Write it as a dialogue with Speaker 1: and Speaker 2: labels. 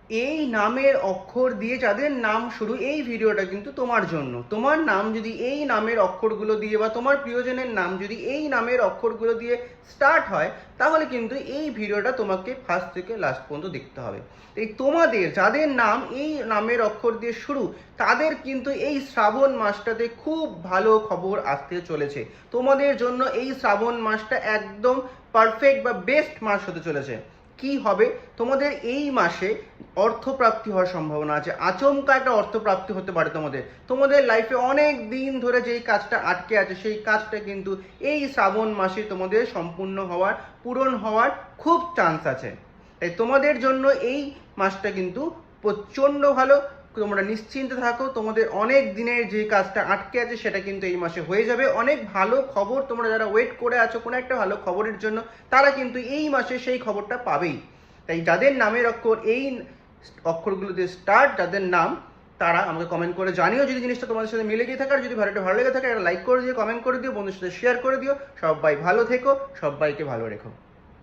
Speaker 1: এই নামের অক্ষর দিয়ে যাদের নাম শুরু, এই ভিডিওটা কিন্তু তোমার জন্য। তোমার নাম যদি এই নামের অক্ষরগুলো দিয়ে বা তোমার প্রিয়জনের নাম যদি এই নামের অক্ষরগুলো দিয়ে স্টার্ট হয়, তাহলে কিন্তু এই ভিডিওটা তোমাকে ফার্স্ট থেকে লাস্ট পর্যন্ত দেখতে হবে। এই তোমাদের যাদের নাম এই নামের অক্ষর দিয়ে শুরু, তাদের কিন্তু এই শ্রাবণ মাসটাতে খুব ভালো খবর আসতে চলেছে। তোমাদের জন্য এই শ্রাবণ মাসটা একদম পারফেক্ট বা বেস্ট মাস হতে চলেছে। কি হবে, তোমাদের এই মাসে অর্থপ্রাপ্তি হওয়ার সম্ভাবনা আছে। আচমকা একটা অর্থপ্রাপ্তি হতে পারে তোমাদের। তোমাদের লাইফে অনেক দিন ধরে যেই কাজটা আটকে আছে, সেই কাজটা কিন্তু এই শ্রাবণ মাসে তোমাদের সম্পূর্ণ হওয়ার, পূরণ হওয়ার খুব চান্স আছে। তাই তোমাদের জন্য এই মাসটা কিন্তু প্রচণ্ড ভালো। তোমরা নিশ্চিন্তে থাকো, তোমাদের অনেক দিনের যে কাজটা আটকে আছে সেটা কিন্তু এই মাসে হয়ে যাবে। অনেক ভালো খবর, তোমরা যারা ওয়েট করে আছো কোনো একটা ভালো খবরের জন্য, তারা কিন্তু এই মাসে সেই খবরটা পাবেই। তাই যাদের নামের অক্ষর এই অক্ষরগুলোতে স্টার্ট, যাদের নাম, তারা আমাকে কমেন্ট করে জানিও যদি জিনিসটা তোমাদের সাথে মিলে গিয়ে থাকে। আর যদি ভিডিওটা ভালো লেগে থাকে একটা লাইক করে দিও, কমেন্ট করে দিও, বন্ধুদের সাথে শেয়ার করে দিও। সবাই ভালো থেকো, সবাইকে ভালো রেখো।